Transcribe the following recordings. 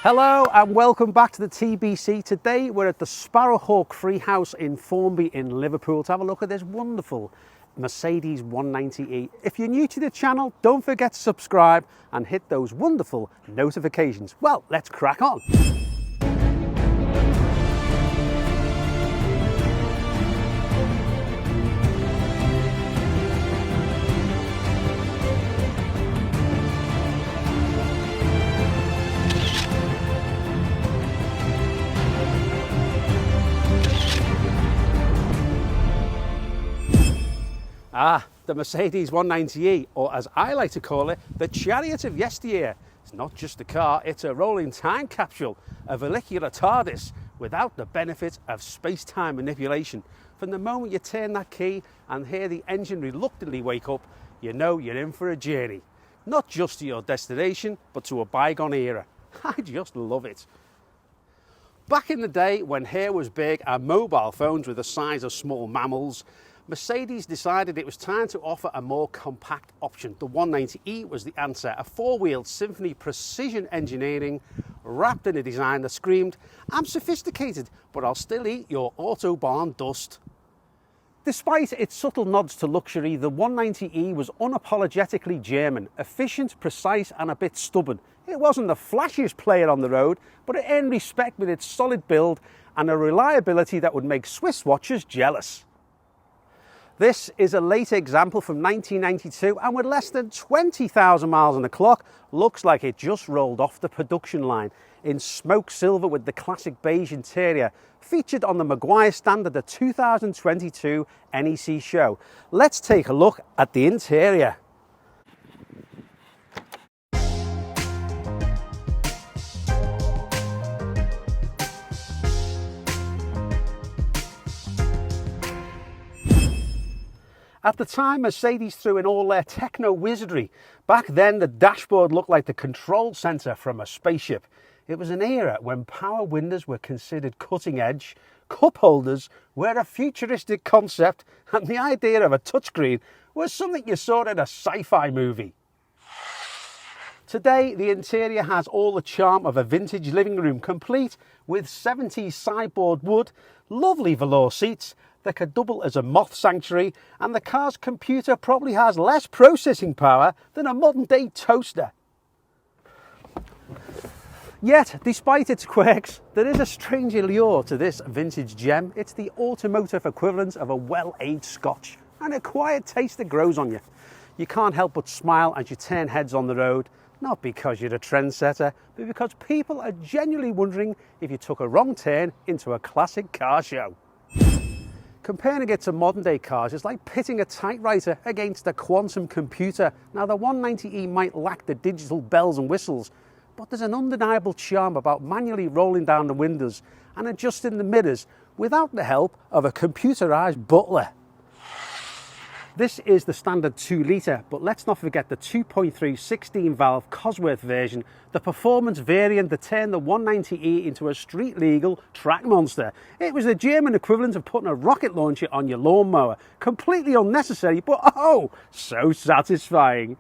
Hello and welcome back to the TBC. Today we're at the Sparrowhawk Free House in Formby in Liverpool to have a look at this wonderful Mercedes 190e. If you're new to the channel, don't forget to subscribe and hit those wonderful notifications. Well, let's crack on. The Mercedes 190e, or as I like to call it, the chariot of yesteryear. It's not just a car, it's a rolling time capsule, a vehicular TARDIS without the benefit of space-time manipulation. From the moment you turn that key and hear the engine reluctantly wake up, you know you're in for a journey. Not just to your destination, but to a bygone era. I just love it. Back in the day when hair was big and mobile phones were the size of small mammals, Mercedes decided it was time to offer a more compact option. The 190e was the answer, a four-wheeled symphony precision engineering wrapped in a design that screamed, "I'm sophisticated, but I'll still eat your Autobahn dust." Despite its subtle nods to luxury, the 190e was unapologetically German, efficient, precise and a bit stubborn. It wasn't the flashiest player on the road, but it earned respect with its solid build and a reliability that would make Swiss watchers jealous. This is a late example from 1992 and with less than 20,000 miles on the clock, looks like it just rolled off the production line. In smoke silver with the classic beige interior, featured on the Meguires stand at the 2022 NEC show. Let's take a look at the interior. At the time, Mercedes threw in all their techno wizardry. Back then, the dashboard looked like the control centre from a spaceship. It was an era when power windows were considered cutting edge, cup holders were a futuristic concept, and the idea of a touchscreen was something you saw in a sci-fi movie. Today, the interior has all the charm of a vintage living room, complete with 70s sideboard wood, lovely velour seats that could double as a moth sanctuary, and the car's computer probably has less processing power than a modern day toaster. Yet, despite its quirks, there is a strange allure to this vintage gem. It's the automotive equivalent of a well-aged scotch, and a quiet taste that grows on you. You can't help but smile as you turn heads on the road, not because you're a trendsetter, but because people are genuinely wondering if you took a wrong turn into a classic car show. Comparing it to modern day cars is like pitting a typewriter against a quantum computer. Now, the 190e might lack the digital bells and whistles, but there's an undeniable charm about manually rolling down the windows and adjusting the mirrors without the help of a computerized butler. This is the standard 2 litre, but let's not forget the 2.3 16-valve Cosworth version, the performance variant that turned the 190e into a street-legal track monster. It was the German equivalent of putting a rocket launcher on your lawnmower. Completely unnecessary, but oh, so satisfying.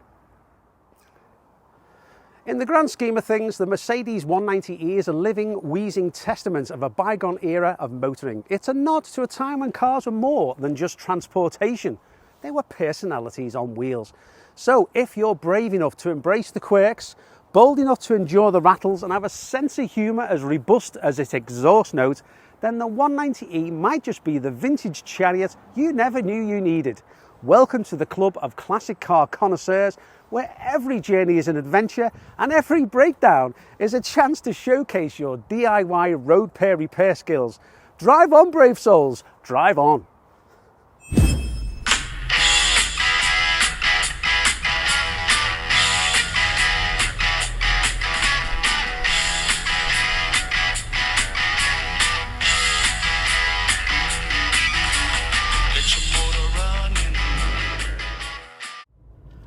In the grand scheme of things, the Mercedes 190e is a living, wheezing testament of a bygone era of motoring. It's a nod to a time when cars were more than just transportation. They were personalities on wheels. So if you're brave enough to embrace the quirks, bold enough to endure the rattles and have a sense of humour as robust as its exhaust note, then the 190e might just be the vintage chariot you never knew you needed. Welcome to the club of classic car connoisseurs, where every journey is an adventure and every breakdown is a chance to showcase your DIY road repair skills. Drive on, brave souls, drive on.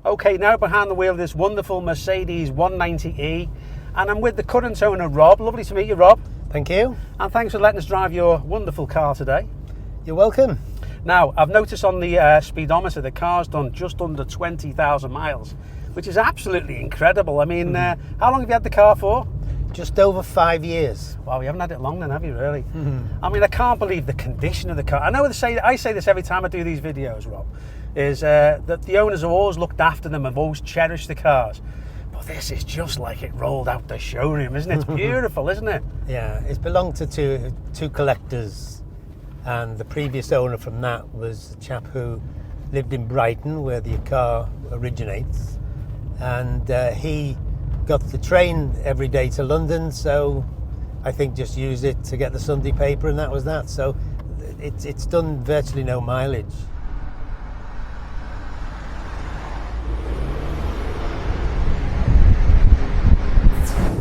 Okay, now behind the wheel of this wonderful Mercedes 190e, and I'm with the current owner, Rob. Lovely to meet you, Rob. Thank you. And thanks for letting us drive your wonderful car today. You're welcome. Now, I've noticed on the speedometer the car's done just under 20,000 miles, which is absolutely incredible. I mean, how long have you had the car for? Just over 5 years. Wow, you haven't had it long then, have you, really? I mean, I can't believe the condition of the car. I know I say this every time I do these videos, Rob, is that the owners have always looked after them, have always cherished the cars. But this is just like it rolled out the showroom, isn't it? It's beautiful, isn't it? Yeah, it's belonged to two collectors, and the previous owner from that was a chap who lived in Brighton, where the car originates, and he got the train every day to London, so I think just used it to get the Sunday paper, and that was that. So it's done virtually no mileage.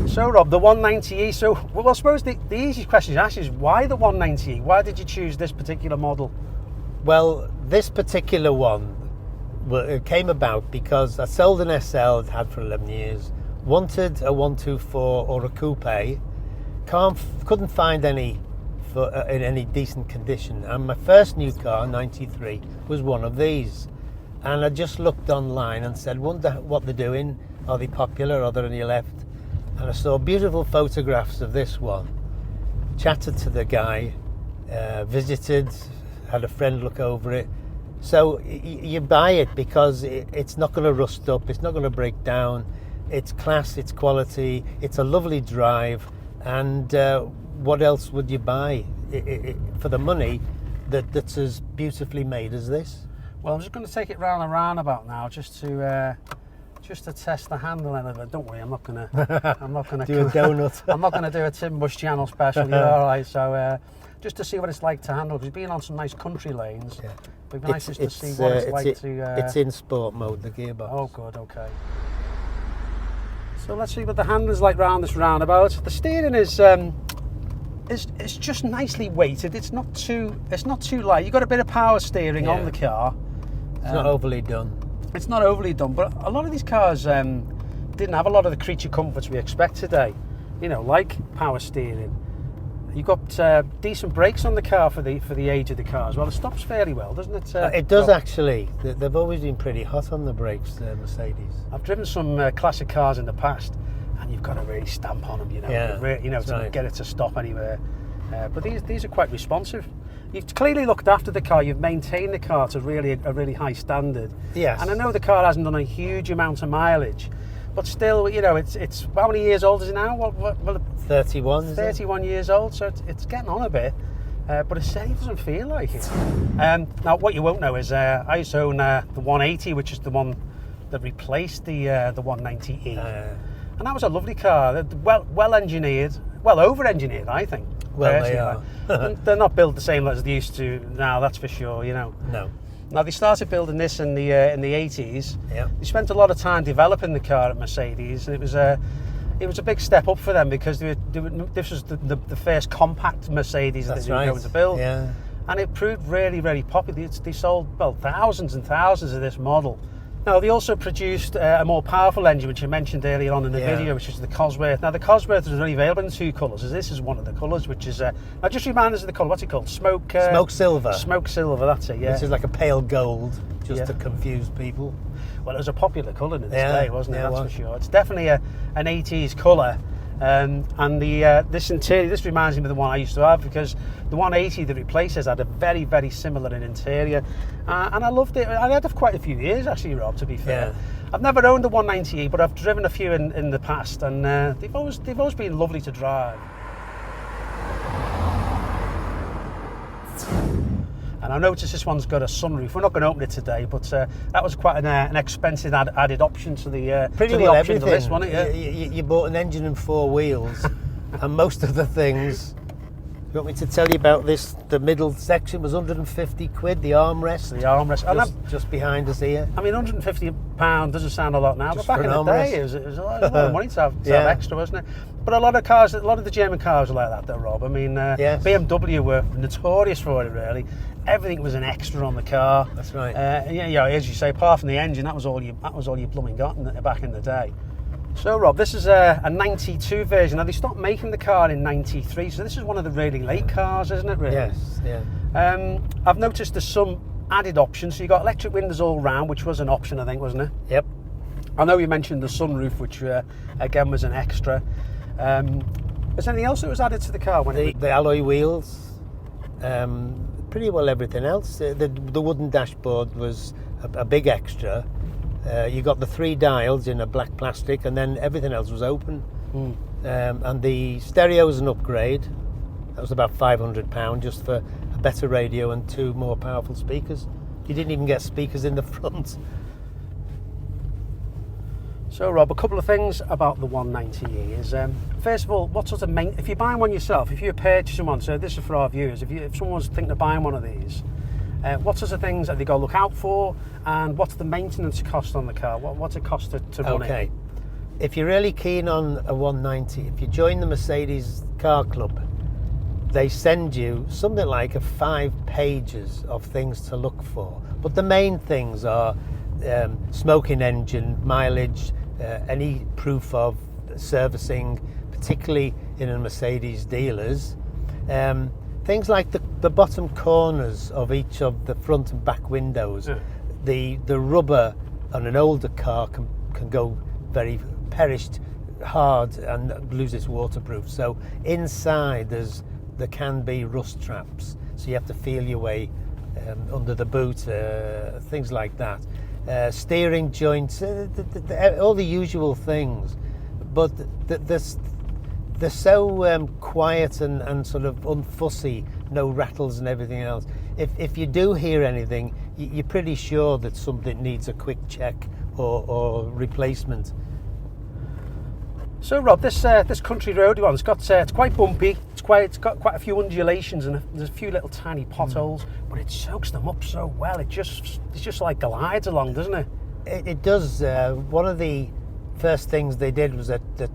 So Rob, the 190e, so well, I suppose the easiest question to ask is why the 190e? Why did you choose this particular model? Well, this particular one it came about because I sold an SL I'd had for 11 years, wanted a 124 or a coupe, couldn't find any in any decent condition, and my first new car, 93, was one of these. And I just looked online and said, wonder what they're doing, are they popular, are there any left? And I saw beautiful photographs of this one, chatted to the guy, visited, had a friend look over it. So you buy it because it's not going to rust up, it's not going to break down, it's class, it's quality, it's a lovely drive, and what else would you buy for the money that's as beautifully made as this? Well, I'm just going to take it round and roundabout now, just to test the handle and everything. Don't worry, I'm not gonna do a donut. I'm not gonna do a Tim Bush channel special. You're all right. So just to see what it's like to handle, because being on some nice country lanes, it'd be nice just to see what it's like to. It's in sport mode, the gearbox. Oh, good. Okay. So let's see what the handle's like round this roundabout. The steering is it's just nicely weighted. It's not too light. You've got a bit of power steering on the car. It's not overly done. It's not overly done, but a lot of these cars didn't have a lot of the creature comforts we expect today. You know, like power steering. You've got decent brakes on the car for the age of the car as well. It stops fairly well, doesn't it? It does actually. They've always been pretty hot on the brakes, Mercedes. I've driven some classic cars in the past, and you've got to really stamp on them, you know, to get it to stop anywhere. But these are quite responsive. You've clearly looked after the car. You've maintained the car to a really high standard. Yes. And I know the car hasn't done a huge amount of mileage, but still, you know, it's how many years old is it now? Well, 31. 31 years old. So it's getting on a bit, but it certainly doesn't feel like it. Now, what you won't know is I used to own the 180, which is the one that replaced the 190e, and that was a lovely car. Well engineered, well over engineered, I think. Well, they are. They're not built the same as they used to now, that's for sure, you know. No. Now, they started building this in the 80s. Yeah. They spent a lot of time developing the car at Mercedes, and it was a big step up for them because this was the first compact Mercedes that they were going to build. Yeah. And it proved really popular. They sold, well, thousands and thousands of this model. Now, they also produced a more powerful engine, which I mentioned earlier on in the video, which is the Cosworth. Now, the Cosworth is only available in two colours. This is one of the colours, which is... now, just remind us of the colour. What's it called? Smoke silver. Smoke silver, that's it, yeah. Which is like a pale gold, just to confuse people. Well, it was a popular colour in its day, wasn't it? That's for sure. It's definitely an 80s colour. And this interior, this reminds me of the one I used to have, because the 180 that replaces had a very similar interior, and I loved it. I had it for quite a few years actually, Rob, to be fair. I've never owned the 190e, but I've driven a few in the past, and they've always been lovely to drive. And I noticed this one's got a sunroof. We're not going to open it today, but that was quite an expensive added option to the options of this, wasn't it? You bought an engine and four wheels, and most of the things. You want me to tell you about this? The middle section was 150 quid. The armrest. The armrest. Just behind us here. I mean, £150 doesn't sound a lot now, but back in the day, it was a lot of money to have extra, wasn't it? But a lot of the German cars are like that, though, Rob. I mean, BMW were notorious for it, really. Everything was an extra on the car. That's right. As you say, apart from the engine, that was all you blooming got back in the day. So, Rob, this is a 92 version. Now, they stopped making the car in 93, so this is one of the really late cars, isn't it, really? Yes, yeah. I've noticed there's some added options. So you got electric windows all round, which was an option, I think, wasn't it? Yep. I know you mentioned the sunroof, which again was an extra. Is there anything else that was added to the car? The alloy wheels, pretty well everything else. The wooden dashboard was a big extra. You got the 3 dials in a black plastic, and then everything else was open. And the stereo was an upgrade. That was about £500 just for a better radio and 2 more powerful speakers. You didn't even get speakers in the front. So Rob, a couple of things about the 190e is, first of all, what sort of if you're buying one yourself, if you're purchasing one, so this is for our viewers, if someone was thinking of buying one of these, what sorts of things have they got to look out for, and what's the maintenance cost on the car? What's it cost to run it? Okay, if you're really keen on a 190, if you join the Mercedes car club, they send you something like 5 pages of things to look for. But the main things are smoking engine, mileage, any proof of servicing, particularly in a Mercedes dealers. Things like the bottom corners of each of the front and back windows. The rubber on an older car can go very perished hard and lose its waterproof. So inside there can be rust traps. So you have to feel your way under the boot, things like that. Steering joints, all the usual things. But they're so quiet and sort of unfussy, no rattles and everything else. If you do hear anything, you're pretty sure that something needs a quick check or replacement. So Rob, this country road one, it's quite bumpy. It's got quite a few undulations and there's a few little tiny potholes, but it soaks them up so well. It's just like glides along, doesn't it? It does. One of the first things they did was that the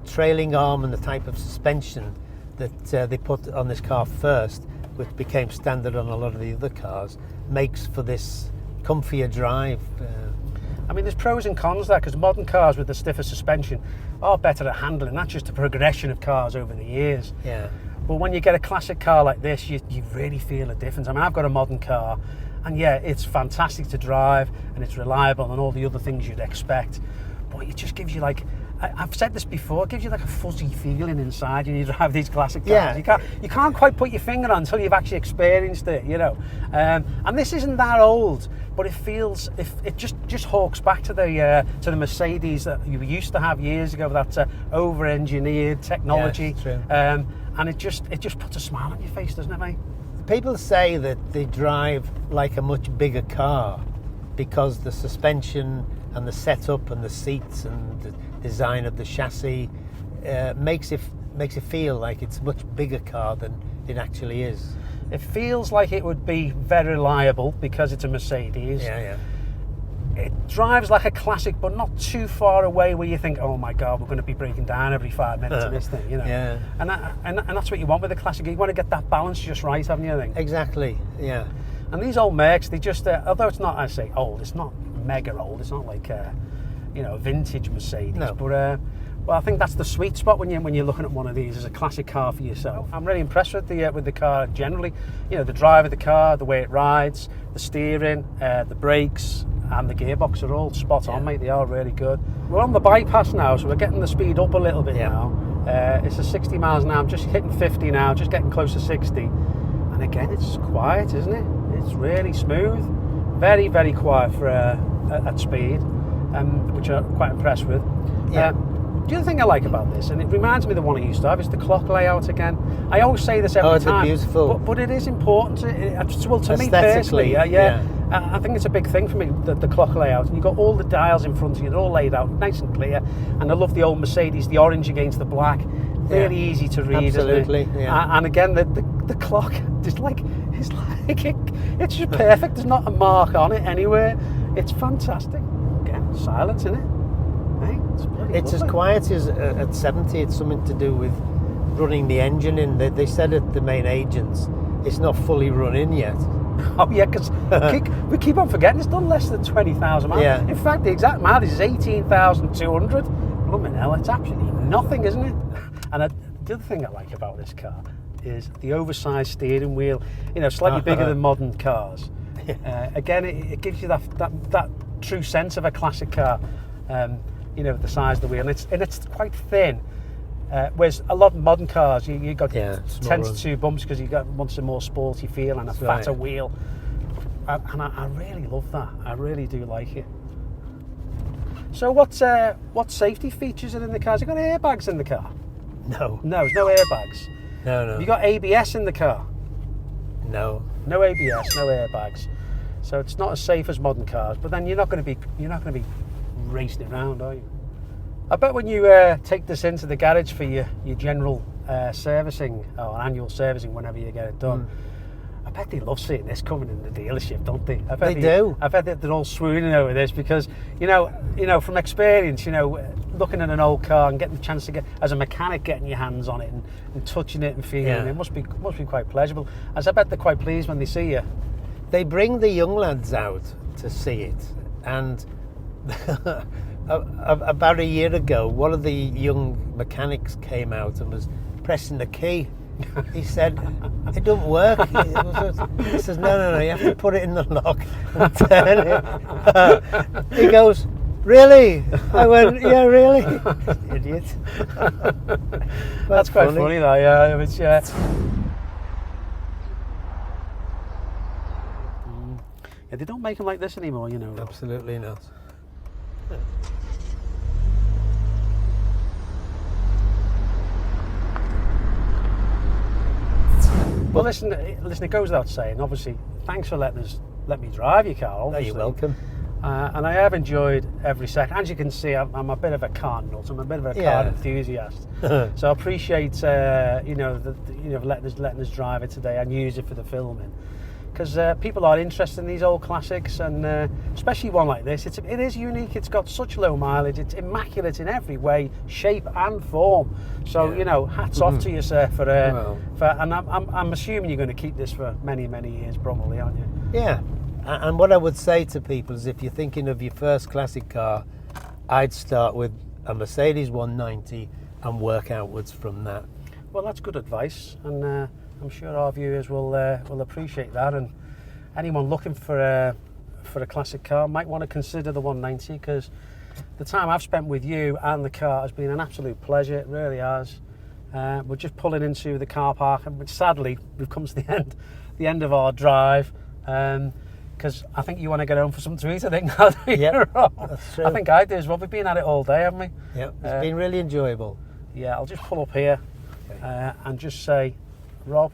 trailing arm and the type of suspension that they put on this car first, which became standard on a lot of the other cars, makes for this comfier drive. I mean, there's pros and cons there, because modern cars with the stiffer suspension are better at handling. That's just a progression of cars over the years. Yeah. But when you get a classic car like this, you really feel a difference. I mean, I've got a modern car, and yeah, it's fantastic to drive, and it's reliable, and all the other things you'd expect. But it just gives you I've said this before, it gives you like a fuzzy feeling inside when you drive these classic cars. Yeah. You can't quite put your finger on until you've actually experienced it, you know. And this isn't that old, but it feels, it just hawks back to the Mercedes that you used to have years ago, that over-engineered technology. Yes, true. And it just puts a smile on your face, doesn't it, mate? People say that they drive like a much bigger car because the suspension and the setup and the seats and the design of the chassis makes it feel like it's a much bigger car than it actually is. It feels like it would be very reliable because it's a Mercedes. Yeah. It drives like a classic, but not too far away where you think, oh my God, we're going to be breaking down every 5 minutes in this thing, you know. Yeah. And that's what you want with a classic. You want to get that balance just right, haven't you, I think? Exactly, yeah. And these old Mercs, they just, although it's not, I say old, it's not mega old, it's not like a vintage Mercedes. No. But well, I think that's the sweet spot when you're looking at one of these as a classic car for yourself. I'm really impressed with the car generally. You know, the drive of the car, the way it rides, the steering, the brakes, and the gearbox are all spot on, mate. They are really good. We're on the bypass now, so we're getting the speed up a little bit now. It's a 60 miles an hour. I'm just hitting 50 now, just getting close to 60. And again, it's quiet, isn't it? It's really smooth. Very, very quiet for at speed, which I'm quite impressed with. Yeah. The other thing I like about this, and it reminds me of the one I used to have, is the clock layout again. I always say this every time. It's beautiful. But it is important to me personally. I think it's a big thing for me, the clock layout. And you've got all the dials in front of you, they're all laid out nice and clear. And I love the old Mercedes, the orange against the black. Really easy to read, absolutely, isn't it? Yeah. And again, the clock, it's just perfect. There's not a mark on it anywhere. It's fantastic. Again, silence, isn't it? Hey, it's as quiet as at 70. It's something to do with running the engine in. They said at the main agents, it's not fully run in yet. Oh yeah, because we keep on forgetting it's done less than 20,000 miles. Yeah. In fact, the exact mileage is 18,200. Blooming hell, it's absolutely nothing, isn't it? And the other thing I like about this car is the oversized steering wheel. You know, slightly bigger than modern cars. Again, it gives you that true sense of a classic car. You know, the size of the wheel, and it's quite thin. Whereas a lot of modern cars, you got 10 smaller. to 2 bumps because you want a more sporty feel and a fatter wheel. And I really love that. I really do like it. So what safety features are in the car? Has it got airbags in the car? No. No, there's no airbags. No. Have you got ABS in the car? No. No ABS, no airbags. So it's not as safe as modern cars. But then you're not going to be racing it around, are you? I bet when you take this into the garage for your general servicing or annual servicing, whenever you get it done, I bet they love seeing this coming in the dealership, don't they? I bet they do. I bet they're all swooning over this because you know from experience, looking at an old car and getting the chance to get, as a mechanic, getting your hands on it and touching it and feeling it must be quite pleasurable. As I bet they're quite pleased when they see you. They bring the young lads out to see it, and about a year ago, one of the young mechanics came out and was pressing the key. He said, "It don't work." He says, "No, you have to put it in the lock and turn it." He goes, "Really?" I went, "Yeah, really." Idiot. That's quite funny though, yeah. It's, yeah, they don't make them like this anymore, Absolutely not. Well, listen, it goes without saying, obviously, thanks for letting me drive your car, obviously. You're welcome. And I have enjoyed every second. As you can see, I'm a bit of a car nut. I'm a bit of a car enthusiast. So I appreciate, letting us drive it today and use it for the filming. Because people are interested in these old classics, and especially one like this. It is unique. It's got such low mileage. It's immaculate in every way, shape and form. So hats off to you, sir. And I'm assuming you're going to keep this for many, many years, probably, aren't you? Yeah. And what I would say to people is, if you're thinking of your first classic car, I'd start with a Mercedes 190 and work outwards from that. Well, that's good advice, and I'm sure our viewers will appreciate that. And anyone looking for a classic car might want to consider the 190, because the time I've spent with you and the car has been an absolute pleasure. It really has. We're just pulling into the car park, and sadly we've come to the end of our drive. Because I think you want to get home for something to eat, I think. Yeah, that's true. I think I do as well. We've been at it all day, haven't we? Yeah, it's been really enjoyable. Yeah, I'll just pull up here and just say, Rob,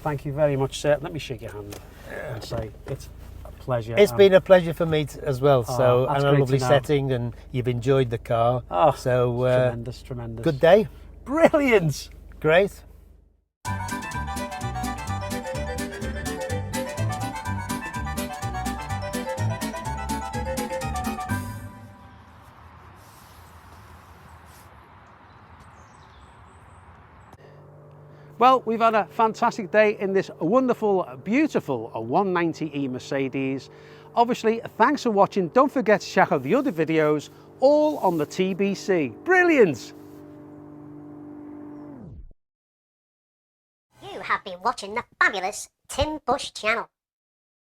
thank you very much, sir. Let me shake your hand and say it's a pleasure. It's been a pleasure for me as well. So, and a lovely know. setting, and you've enjoyed the car. Oh, so tremendous. Good day. Brilliant. Great. Well, we've had a fantastic day in this wonderful, beautiful 190e Mercedes. Obviously, thanks for watching. Don't forget to check out the other videos, all on the TBC. Brilliant! You have been watching the fabulous Tim Bush channel.